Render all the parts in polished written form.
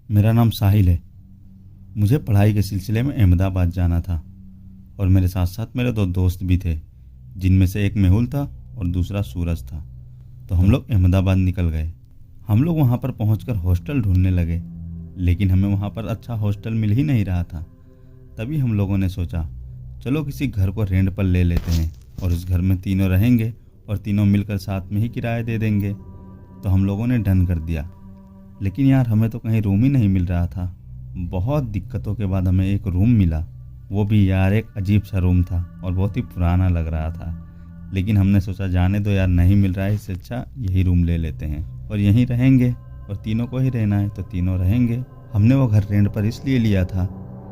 मेरा नाम साहिल है। मुझे पढ़ाई के सिलसिले में अहमदाबाद जाना था और मेरे साथ साथ मेरे दो दोस्त भी थे, जिनमें से एक मेहुल था और दूसरा सूरज था। तो हम लोग अहमदाबाद निकल गए। हम लोग वहाँ पर पहुँचकर हॉस्टल ढूंढने लगे, लेकिन हमें वहाँ पर अच्छा हॉस्टल मिल ही नहीं रहा था। तभी हम लोगों ने सोचा चलो किसी घर को रेंट पर ले लेते हैं और उस घर में तीनों रहेंगे और तीनों मिलकर साथ में ही किराया दे देंगे। तो हम लोगों ने डन कर दिया। लेकिन यार हमें तो कहीं रूम ही नहीं मिल रहा था। बहुत दिक्कतों के बाद हमें एक रूम मिला। वो भी यार एक अजीब सा रूम था और बहुत ही पुराना लग रहा था। लेकिन हमने सोचा जाने दो यार, नहीं मिल रहा है, इससे अच्छा यही रूम ले लेते हैं और यहीं रहेंगे और तीनों को ही रहना है तो तीनों रहेंगे। हमने वो घर रेंट पर इसलिए लिया था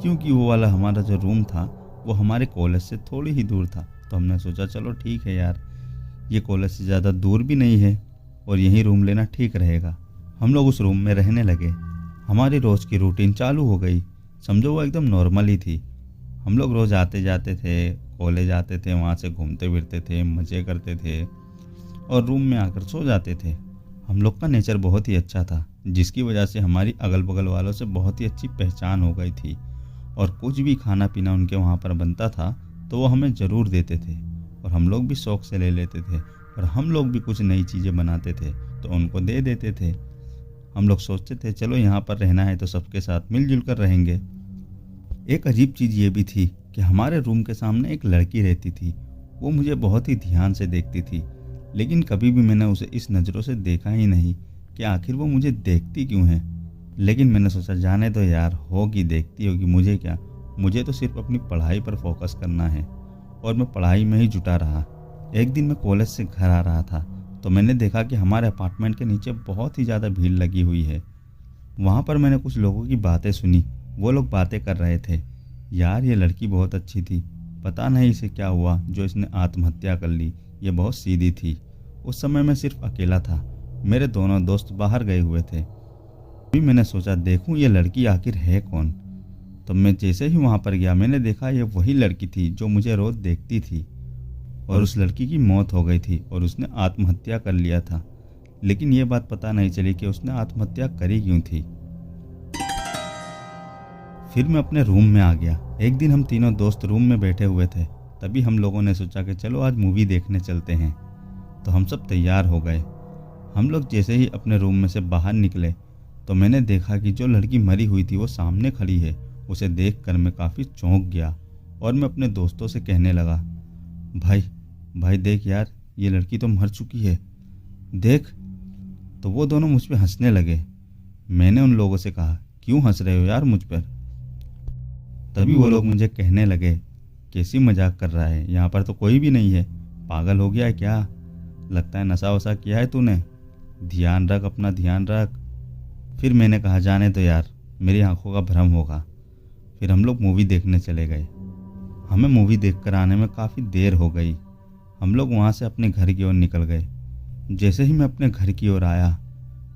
क्योंकि वो वाला हमारा जो रूम था वो हमारे कॉलेज से थोड़ी ही दूर था। तो हमने सोचा चलो ठीक है यार, ये कॉलेज से ज़्यादा दूर भी नहीं है और यहीं रूम लेना ठीक रहेगा। हम लोग उस रूम में रहने लगे। हमारी रोज़ की रूटीन चालू हो गई। समझो वो एकदम नॉर्मल ही थी। हम लोग रोज़ आते जाते थे, कॉलेज आते थे, वहाँ से घूमते फिरते थे, मज़े करते थे और रूम में आकर सो जाते थे। हम लोग का नेचर बहुत ही अच्छा था, जिसकी वजह से हमारी अगल बगल वालों से बहुत ही अच्छी पहचान हो गई थी और कुछ भी खाना पीना उनके वहाँ पर बनता था तो वो हमें ज़रूर देते थे और हम लोग भी शौक़ से ले लेते थे। और हम लोग भी कुछ नई चीज़ें बनाते थे तो उनको दे देते थे। हम लोग सोचते थे चलो यहाँ पर रहना है तो सबके साथ मिलजुल कर रहेंगे। एक अजीब चीज़ ये भी थी कि हमारे रूम के सामने एक लड़की रहती थी। वो मुझे बहुत ही ध्यान से देखती थी, लेकिन कभी भी मैंने उसे इस नज़रों से देखा ही नहीं कि आखिर वो मुझे देखती क्यों है। लेकिन मैंने सोचा जाने दो यार, होगी देखती होगी, मुझे क्या, मुझे तो सिर्फ अपनी पढ़ाई पर फोकस करना है। और मैं पढ़ाई में ही जुटा रहा। एक दिन मैं कॉलेज से घर आ रहा था तो मैंने देखा कि हमारे अपार्टमेंट के नीचे बहुत ही ज़्यादा भीड़ लगी हुई है। वहाँ पर मैंने कुछ लोगों की बातें सुनी। वो लोग बातें कर रहे थे, यार ये लड़की बहुत अच्छी थी, पता नहीं इसे क्या हुआ जो इसने आत्महत्या कर ली, ये बहुत सीधी थी। उस समय मैं सिर्फ अकेला था, मेरे दोनों दोस्त बाहर गए हुए थे। अभी मैंने सोचा देखूं ये लड़की आखिर है कौन। तो मैं जैसे ही वहाँ पर गया मैंने देखा ये वही लड़की थी जो मुझे रोज़ देखती थी और उस लड़की की मौत हो गई थी और उसने आत्महत्या कर लिया था। लेकिन ये बात पता नहीं चली कि उसने आत्महत्या करी क्यों थी। फिर मैं अपने रूम में आ गया। एक दिन हम तीनों दोस्त रूम में बैठे हुए थे, तभी हम लोगों ने सोचा कि चलो आज मूवी देखने चलते हैं। तो हम सब तैयार हो गए। हम लोग जैसे ही अपने रूम में से बाहर निकले तो मैंने देखा कि जो लड़की मरी हुई थी वो सामने खड़ी है। उसे देखकर मैं काफ़ी चौंक गया और मैं अपने दोस्तों से कहने लगा, भाई देख यार, ये लड़की तो मर चुकी है, देख। तो वो दोनों मुझ पे हंसने लगे। मैंने उन लोगों से कहा क्यों हंस रहे हो यार मुझ पर। तभी वो लोग मुझे कहने लगे कैसी मजाक कर रहा है, यहाँ पर तो कोई भी नहीं है, पागल हो गया है क्या, लगता है नशा वशा किया है तूने, ध्यान रख, अपना ध्यान रख। फिर मैंने कहा जाने दो यार, मेरी आंखों का भ्रम होगा। फिर हम लोग मूवी देखने चले गए। हमें मूवी देखकर आने में काफ़ी देर हो गई। हम लोग वहाँ से अपने घर की ओर निकल गए। जैसे ही मैं अपने घर की ओर आया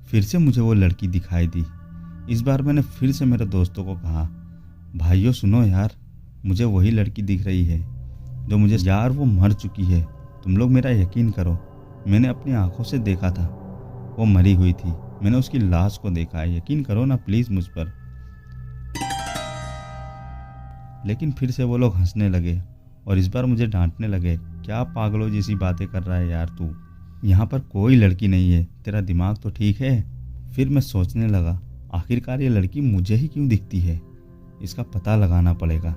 फिर से मुझे वो लड़की दिखाई दी। इस बार मैंने फिर से मेरे दोस्तों को कहा, भाइयों सुनो यार, मुझे वही लड़की दिख रही है जो मुझे, यार वो मर चुकी है, तुम लोग मेरा यकीन करो, मैंने अपनी आंखों से देखा था, वो मरी हुई थी, मैंने उसकी लाश को देखा है, यकीन करो ना प्लीज़ मुझ पर। लेकिन फिर से वो लोग हंसने लगे और इस बार मुझे डांटने लगे, क्या पागलों जैसी बातें कर रहा है यार तू, यहाँ पर कोई लड़की नहीं है, तेरा दिमाग तो ठीक है। फिर मैं सोचने लगा आखिरकार ये लड़की मुझे ही क्यों दिखती है, इसका पता लगाना पड़ेगा।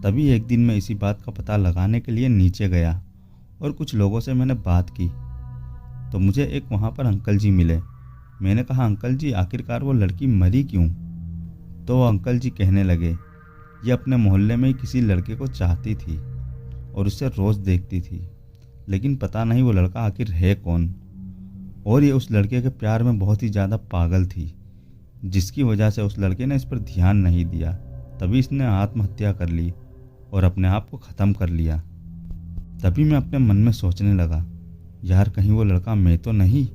तभी एक दिन मैं इसी बात का पता लगाने के लिए नीचे गया और कुछ लोगों से मैंने बात की तो मुझे एक वहाँ पर अंकल जी मिले। मैंने कहा अंकल जी आखिरकार वो लड़की मरी क्यों। तो वो अंकल जी कहने लगे ये अपने मोहल्ले में ही किसी लड़के को चाहती थी और उससे रोज़ देखती थी, लेकिन पता नहीं वो लड़का आखिर है कौन। और ये उस लड़के के प्यार में बहुत ही ज़्यादा पागल थी, जिसकी वजह से उस लड़के ने इस पर ध्यान नहीं दिया, तभी इसने आत्महत्या कर ली और अपने आप को ख़त्म कर लिया। तभी मैं अपने मन में सोचने लगा, यार कहीं वो लड़का मैं तो नहीं।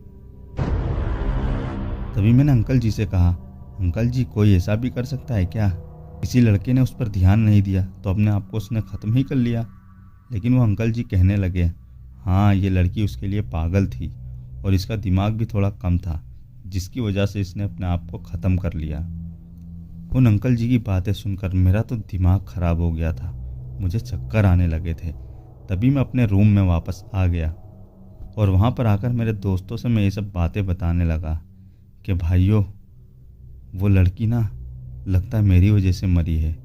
तभी मैंने अंकल जी से कहा, अंकल जी कोई ऐसा भी कर सकता है क्या, किसी लड़के ने उस पर ध्यान नहीं दिया तो अपने आप को उसने ख़त्म ही कर लिया। लेकिन वो अंकल जी कहने लगे, हाँ ये लड़की उसके लिए पागल थी और इसका दिमाग भी थोड़ा कम था, जिसकी वजह से इसने अपने आप को ख़त्म कर लिया। उन अंकल जी की बातें सुनकर मेरा तो दिमाग खराब हो गया था। मुझे चक्कर आने लगे थे। तभी मैं अपने रूम में वापस आ गया और वहाँ पर आकर मेरे दोस्तों से मैं ये सब बातें बताने लगा कि भाइयों, वो लड़की ना लगता है मेरी वजह से मरी है।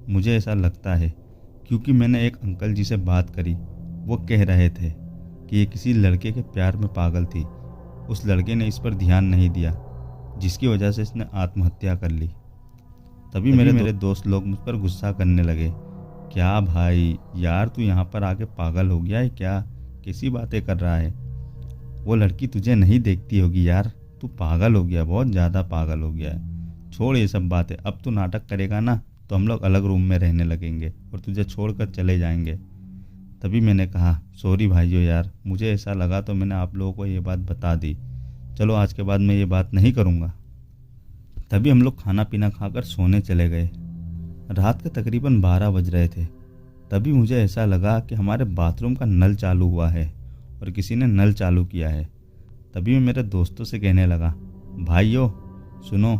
मुझे ऐसा लगता है क्योंकि मैंने एक अंकल जी से बात करी। वो कह रहे थे कि ये किसी लड़के के प्यार में पागल थी। उस लड़के ने इस पर ध्यान नहीं दिया, जिसकी वजह से इसने आत्महत्या कर ली। तभी मेरे दोस्त लोग मुझ पर गुस्सा करने लगे। क्या भाई यार, तू यहाँ पर आके पागल हो गया है क्या? कैसी बातें कर रहा है? वो लड़की तुझे नहीं देखती होगी यार, तू पागल हो गया, बहुत ज़्यादा पागल हो गया है। छोड़ ये सब बातें, अब तू नाटक करेगा ना तो हम लोग अलग रूम में रहने लगेंगे और तुझे छोड़कर चले जाएंगे। तभी मैंने कहा सॉरी भाइयों यार, मुझे ऐसा लगा तो मैंने आप लोगों को ये बात बता दी। चलो आज के बाद मैं ये बात नहीं करूँगा। तभी हम लोग खाना पीना खाकर सोने चले गए। रात के तकरीबन 12 बज रहे थे। तभी मुझे ऐसा लगा कि हमारे बाथरूम का नल चालू हुआ है और किसी ने नल चालू किया है। तभी मैं मेरे दोस्तों से कहने लगा, भाइयों सुनो,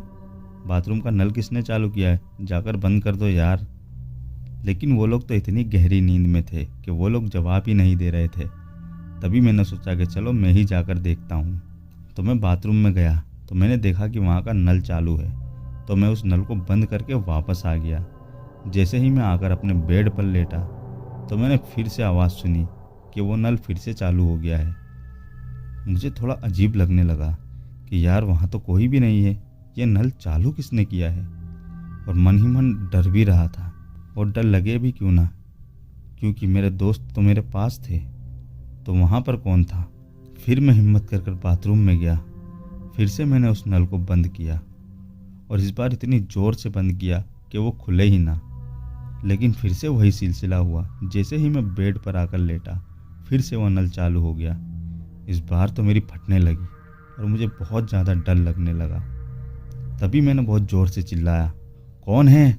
बाथरूम का नल किसने चालू किया है? जाकर बंद कर दो यार। लेकिन वो लोग तो इतनी गहरी नींद में थे कि वो लोग जवाब ही नहीं दे रहे थे। तभी मैंने सोचा कि चलो मैं ही जाकर देखता हूँ। तो मैं बाथरूम में गया तो मैंने देखा कि वहाँ का नल चालू है। तो मैं उस नल को बंद करके वापस आ गया। जैसे ही मैं आकर अपने बेड पर लेटा तो मैंने फिर से आवाज़ सुनी कि वो नल फिर से चालू हो गया है। मुझे थोड़ा अजीब लगने लगा कि यार वहाँ तो कोई भी नहीं है, ये नल चालू किसने किया है? और मन ही मन डर भी रहा था। और डर लगे भी क्यों ना, क्योंकि मेरे दोस्त तो मेरे पास थे, तो वहाँ पर कौन था? फिर मैं हिम्मत कर बाथरूम में गया। फिर से मैंने उस नल को बंद किया और इस बार इतनी ज़ोर से बंद किया कि वो खुले ही ना। लेकिन फिर से वही सिलसिला हुआ। जैसे ही मैं बेड पर आकर लेटा फिर से वो नल चालू हो गया। इस बार तो मेरी फटने लगी और मुझे बहुत ज़्यादा डर लगने लगा। तभी मैंने बहुत ज़ोर से चिल्लाया, कौन है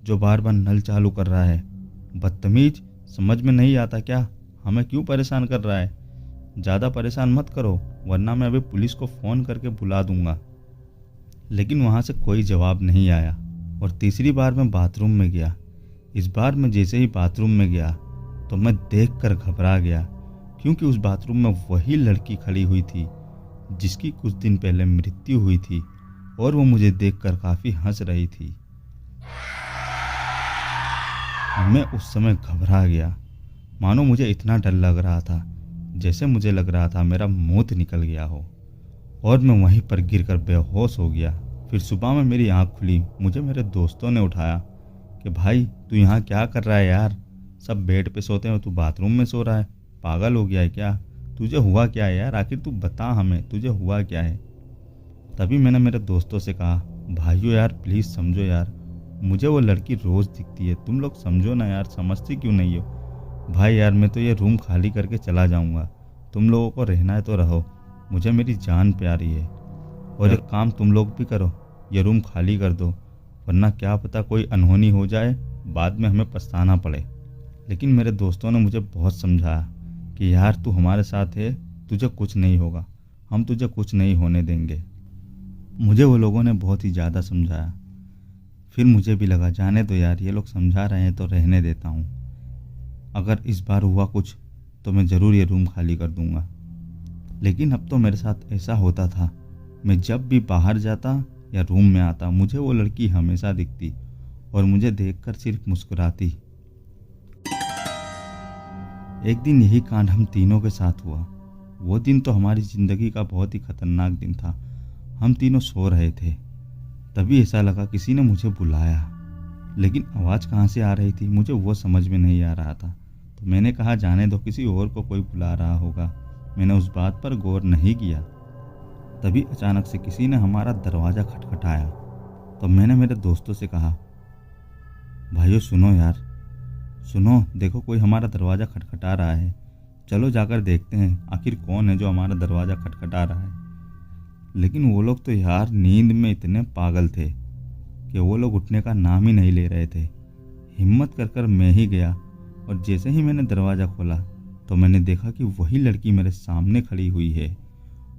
जो बार बार नल चालू कर रहा है? बदतमीज, समझ में नहीं आता क्या? हमें क्यों परेशान कर रहा है? ज़्यादा परेशान मत करो वरना मैं अभी पुलिस को फ़ोन करके बुला दूंगा। लेकिन वहाँ से कोई जवाब नहीं आया और तीसरी बार मैं बाथरूम में गया। इस बार मैं जैसे ही बाथरूम में गया तो मैं देखकर घबरा गया, क्योंकि उस बाथरूम में वही लड़की खड़ी हुई थी जिसकी कुछ दिन पहले मृत्यु हुई थी और वो मुझे देखकर काफ़ी हंस रही थी। मैं उस समय घबरा गया, मानो मुझे इतना डर लग रहा था जैसे मुझे लग रहा था मेरा मौत निकल गया हो, और मैं वहीं पर गिरकर बेहोश हो गया। फिर सुबह में मेरी आँख खुली। मुझे मेरे दोस्तों ने उठाया कि भाई तू यहाँ क्या कर रहा है यार? सब बेड पे सोते हैं, तू बाथरूम में सो रहा है, पागल हो गया है क्या? तुझे हुआ क्या है यार? आखिर तू बता हमें, तुझे हुआ क्या है? तभी मैंने मेरे दोस्तों से कहा, भाइयों यार प्लीज़ समझो यार, मुझे वो लड़की रोज़ दिखती है, तुम लोग समझो ना यार, समझते क्यों नहीं हो? भाई यार मैं तो ये रूम खाली करके चला जाऊँगा, तुम लोगों को रहना है तो रहो, मुझे मेरी जान प्यारी है। और एक काम तुम लोग भी करो, ये रूम खाली कर दो, वरना क्या पता कोई अनहोनी हो जाए, बाद में हमें पछताना पड़े। लेकिन मेरे दोस्तों ने मुझे बहुत समझाया कि यार तू हमारे साथ है, तुझे कुछ नहीं होगा, हम तुझे कुछ नहीं होने देंगे। मुझे वो लोगों ने बहुत ही ज़्यादा समझाया। फिर मुझे भी लगा जाने दो यार, ये लोग समझा रहे हैं तो रहने देता हूँ। अगर इस बार हुआ कुछ तो मैं ज़रूर ये रूम खाली कर दूँगा। लेकिन अब तो मेरे साथ ऐसा होता था, मैं जब भी बाहर जाता या रूम में आता मुझे वो लड़की हमेशा दिखती और मुझे देखकर सिर्फ मुस्कुराती। एक दिन यही कांड हम तीनों के साथ हुआ। वो दिन तो हमारी ज़िंदगी का बहुत ही खतरनाक दिन था। हम तीनों सो रहे थे, तभी ऐसा लगा किसी ने मुझे बुलाया, लेकिन आवाज़ कहाँ से आ रही थी मुझे वो समझ में नहीं आ रहा था। तो मैंने कहा जाने दो, किसी और को कोई बुला रहा होगा। मैंने उस बात पर गौर नहीं किया। तभी अचानक से किसी ने हमारा दरवाज़ा खटखटाया। तो मैंने मेरे दोस्तों से कहा, भाइयों सुनो यार, सुनो, देखो कोई हमारा दरवाज़ा खटखटा रहा है, चलो जाकर देखते हैं आखिर कौन है जो हमारा दरवाज़ा खटखटा रहा है। लेकिन वो लोग तो यार नींद में इतने पागल थे कि वो लोग उठने का नाम ही नहीं ले रहे थे। हिम्मत कर मैं ही गया और जैसे ही मैंने दरवाज़ा खोला तो मैंने देखा कि वही लड़की मेरे सामने खड़ी हुई है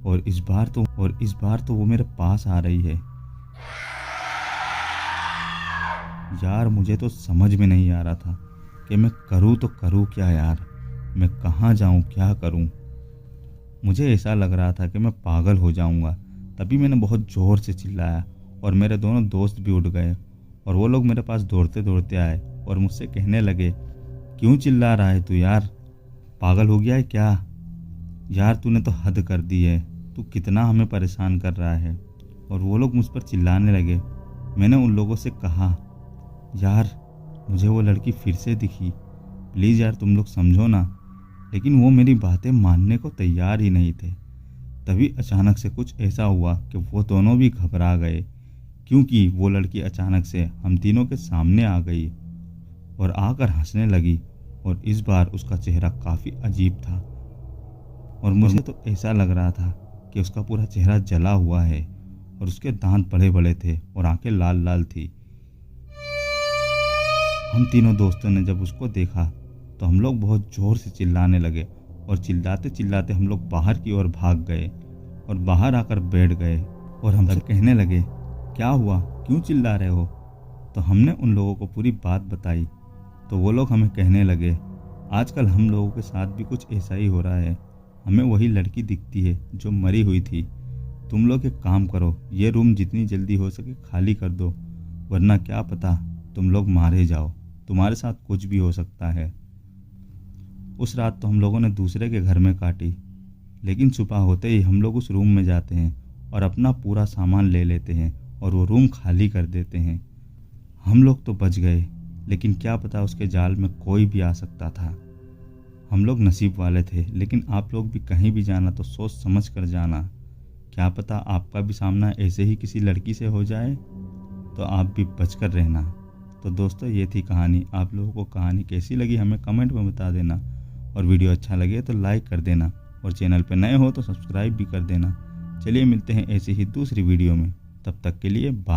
और इस बार तो वो मेरे पास आ रही है। यार मुझे तो समझ में नहीं आ रहा था कि मैं करूँ तो करूँ क्या यार, मैं कहाँ जाऊँ, क्या करूँ। मुझे ऐसा लग रहा था कि मैं पागल हो जाऊँगा। तभी मैंने बहुत ज़ोर से चिल्लाया और मेरे दोनों दोस्त भी उठ गए और वो लोग मेरे पास दौड़ते दौड़ते आए और मुझसे कहने लगे, क्यों चिल्ला रहा है तू यार, पागल हो गया है क्या? यार तूने तो हद कर दी है, तू कितना हमें परेशान कर रहा है। और वो लोग मुझ पर चिल्लाने लगे। मैंने उन लोगों से कहा, यार मुझे वो लड़की फिर से दिखी, प्लीज़ यार तुम लोग समझो ना। लेकिन वो मेरी बातें मानने को तैयार ही नहीं थे। तभी अचानक से कुछ ऐसा हुआ कि वो दोनों भी घबरा गए, क्योंकि वो लड़की अचानक से हम तीनों के सामने आ गई और आकर हंसने लगी। और इस बार उसका चेहरा काफ़ी अजीब था और मुझे तो ऐसा लग रहा था कि उसका पूरा चेहरा जला हुआ है और उसके दांत बड़े बड़े थे और आंखें लाल लाल थी। हम तीनों दोस्तों ने जब उसको देखा तो हम लोग बहुत ज़ोर से चिल्लाने लगे और चिल्लाते चिल्लाते हम लोग बाहर की ओर भाग गए और बाहर आकर बैठ गए और हमसे कहने लगे, क्या हुआ, क्यों चिल्ला रहे हो? तो हमने उन लोगों को पूरी बात बताई। तो वो लोग हमें कहने लगे, आजकल हम लोगों के साथ भी कुछ ऐसा ही हो रहा है, हमें वही लड़की दिखती है जो मरी हुई थी। तुम लोग एक काम करो, ये रूम जितनी जल्दी हो सके खाली कर दो, वरना क्या पता तुम लोग मारे जाओ, तुम्हारे साथ कुछ भी हो सकता है। उस रात तो हम लोगों ने दूसरे के घर में काटी, लेकिन सुबह होते ही हम लोग उस रूम में जाते हैं और अपना पूरा सामान ले लेते हैं और वो रूम खाली कर देते हैं। हम लोग तो बच गए, लेकिन क्या पता उसके जाल में कोई भी आ सकता था। हम लोग नसीब वाले थे, लेकिन आप लोग भी कहीं भी जाना तो सोच समझ कर जाना। क्या पता आपका भी सामना ऐसे ही किसी लड़की से हो जाए, तो आप भी बचकर रहना। तो दोस्तों ये थी कहानी। आप लोगों को कहानी कैसी लगी हमें कमेंट में बता देना और वीडियो अच्छा लगे तो लाइक कर देना और चैनल पर नए हो तो सब्सक्राइब भी कर देना। चलिए मिलते हैं ऐसी ही दूसरी वीडियो में, तब तक के लिए बाय।